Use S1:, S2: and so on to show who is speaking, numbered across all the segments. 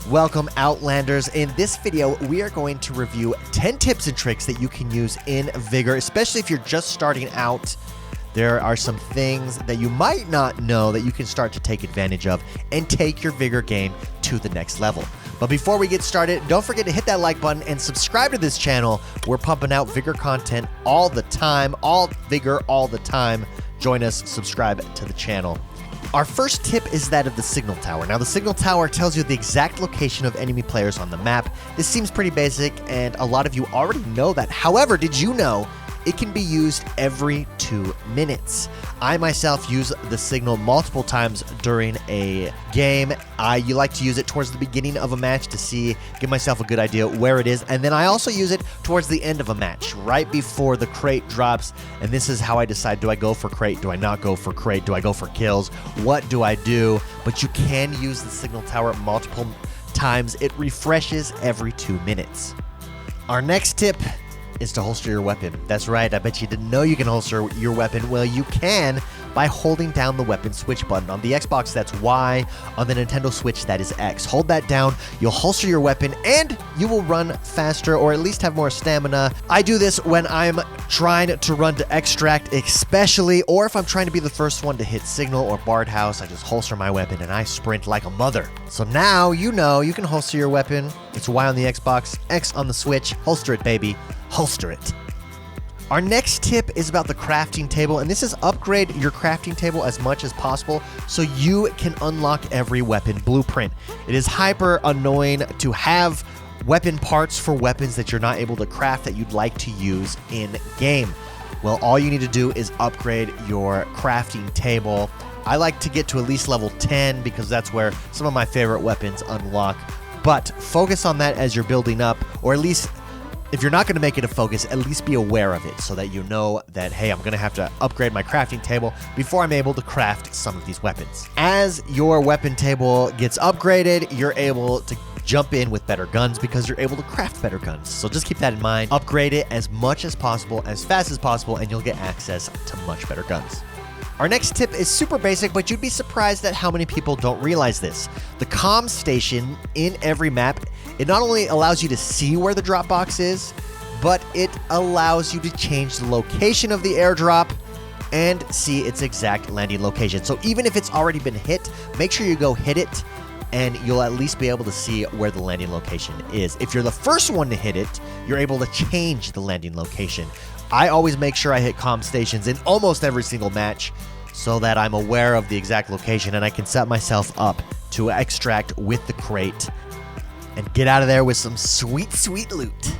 S1: Welcome, Outlanders. In this video, we are going to review 10 tips and tricks that you can use in Vigor, especially if you're just starting out. There are some things that you might not know that you can start to take advantage of and take your Vigor game to the next level. But before we get started, don't forget to hit that like button and subscribe to this channel. We're pumping out Vigor content all the time, all Vigor all the time. Join us, subscribe to the channel. Our first tip is that of the signal tower. Now, the signal tower tells you the exact location of enemy players on the map. This seems pretty basic, and a lot of you already know that. However, did you know it can be used every 2 minutes? I myself use the signal multiple times during a game. You like to use it towards the beginning of a match to give myself a good idea where it is. And then I also use it towards the end of a match, right before the crate drops. And this is how I decide, do I go for crate? Do I not go for crate? Do I go for kills? What do I do? But you can use the signal tower multiple times. It refreshes every 2 minutes. Our next tip is to holster your weapon. That's right, I bet you didn't know you can holster your weapon. Well, you can by holding down the weapon switch button. On the Xbox, that's Y. On the Nintendo Switch, that is X. Hold that down, you'll holster your weapon, and you will run faster, or at least have more stamina. I do this when I'm trying to run to extract especially, or if I'm trying to be the first one to hit signal or barred house, I just holster my weapon and I sprint like a mother. So now you know you can holster your weapon. It's Y on the Xbox, X on the Switch. Holster it, baby. Holster it. Our next tip is about the crafting table, and this is upgrade your crafting table as much as possible so you can unlock every weapon blueprint. It is hyper annoying to have weapon parts for weapons that you're not able to craft that you'd like to use in game. Well, all you need to do is upgrade your crafting table. I like to get to at least level 10 because that's where some of my favorite weapons unlock. But focus on that as you're building up, or at least if you're not going to make it a focus, at least be aware of it so that you know that, hey, I'm going to have to upgrade my crafting table before I'm able to craft some of these weapons. As your weapon table gets upgraded, you're able to jump in with better guns because you're able to craft better guns. So just keep that in mind. Upgrade it as much as possible, as fast as possible, and you'll get access to much better guns. Our next tip is super basic, but you'd be surprised at how many people don't realize this. The comm station in every map, it not only allows you to see where the drop box is, but it allows you to change the location of the airdrop and see its exact landing location. So even if it's already been hit, make sure you go hit it, and you'll at least be able to see where the landing location is. If you're the first one to hit it, you're able to change the landing location. I always make sure I hit comm stations in almost every single match so that I'm aware of the exact location and I can set myself up to extract with the crate and get out of there with some sweet, sweet loot.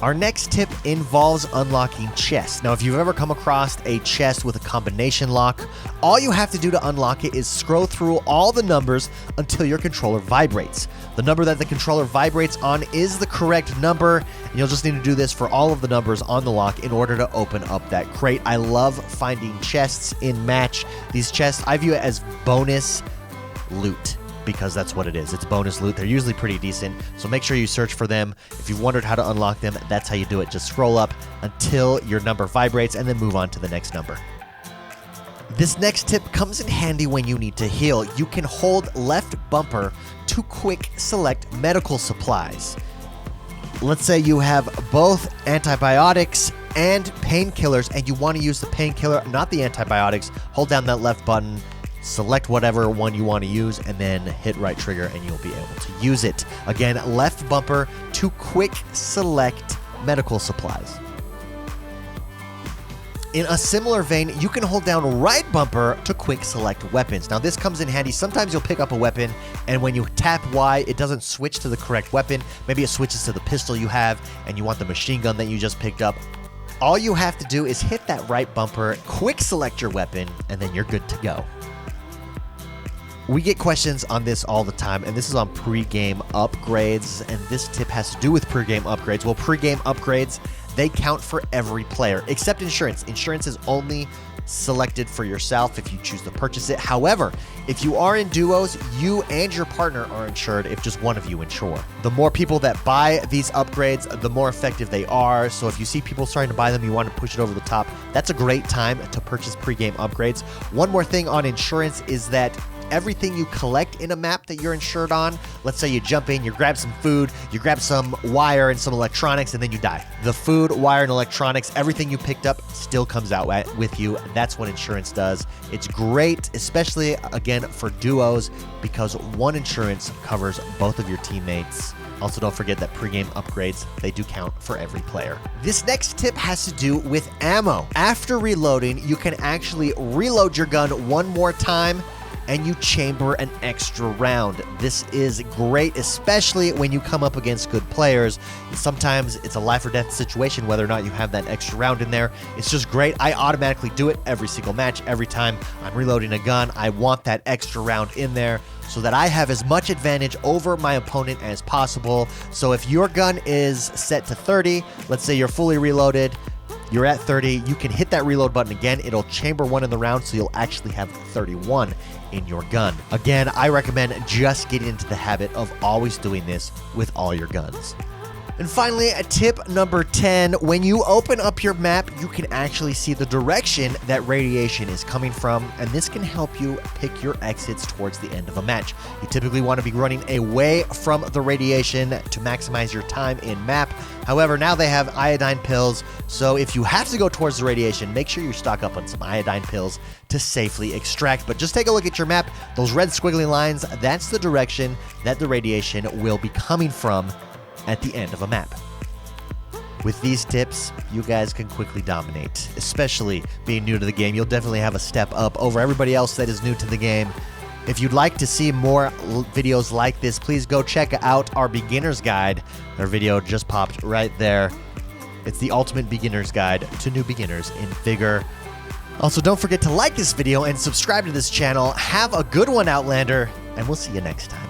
S1: Our next tip involves unlocking chests. Now, if you've ever come across a chest with a combination lock, all you have to do to unlock it is scroll through all the numbers until your controller vibrates. The number that the controller vibrates on is the correct number, and you'll just need to do this for all of the numbers on the lock in order to open up that crate. I love finding chests in match. These chests, I view it as bonus loot, because that's what it is. It's bonus loot. They're usually pretty decent, so make sure you search for them. If you've wondered how to unlock them, that's how you do it. Just scroll up until your number vibrates and then move on to the next number. This next tip comes in handy when you need to heal. You can hold left bumper to quick select medical supplies. Let's say you have both antibiotics and painkillers, and you want to use the painkiller, not the antibiotics. Hold down that left button, select whatever one you want to use, and then hit right trigger and you'll be able to use it. Again, left bumper to quick select medical supplies. In a similar vein, you can hold down right bumper to quick select weapons. Now, this comes in handy. Sometimes you'll pick up a weapon, and when you tap Y, it doesn't switch to the correct weapon. Maybe it switches to the pistol you have, and you want the machine gun that you just picked up. All you have to do is hit that right bumper, quick select your weapon, and then you're good to go. We get questions on this all the time, and this is on pre-game upgrades, and this tip has to do with pre-game upgrades. Well, pre-game upgrades, they count for every player, except insurance. Insurance is only selected for yourself if you choose to purchase it. However, if you are in duos, you and your partner are insured if just one of you insure. The more people that buy these upgrades, the more effective they are. So if you see people starting to buy them, you want to push it over the top, that's a great time to purchase pre-game upgrades. One more thing on insurance is that everything you collect in a map that you're insured on. Let's say you jump in, you grab some food, you grab some wire and some electronics, and then you die. The food, wire, and electronics, everything you picked up still comes out with you. That's what insurance does. It's great, especially, again, for duos, because one insurance covers both of your teammates. Also, don't forget that pregame upgrades, they do count for every player. This next tip has to do with ammo. After reloading, you can actually reload your gun one more time and you chamber an extra round. This is great, especially when you come up against good players. Sometimes it's a life or death situation, whether or not you have that extra round in there. It's just great. I automatically do it every single match. Every time I'm reloading a gun, I want that extra round in there so that I have as much advantage over my opponent as possible. So if your gun is set to 30, let's say you're fully reloaded, you're at 30, you can hit that reload button again. It'll chamber one in the round, so you'll actually have 31 in your gun. Again, I recommend just getting into the habit of always doing this with all your guns. And finally, tip number 10, when you open up your map, you can actually see the direction that radiation is coming from, and this can help you pick your exits towards the end of a match. You typically want to be running away from the radiation to maximize your time in map. However, now they have iodine pills, so if you have to go towards the radiation, make sure you stock up on some iodine pills to safely extract. But just take a look at your map. Those red squiggly lines, that's the direction that the radiation will be coming from at the end of a map. With these tips, you guys can quickly dominate, especially being new to the game. You'll definitely have a step up over everybody else that is new to the game. If you'd like to see more videos like this, please go check out our beginner's guide. Our video just popped right there. It's the ultimate beginner's guide to new beginners in Vigor. Also, don't forget to like this video and subscribe to this channel. Have a good one, Outlander, and we'll see you next time.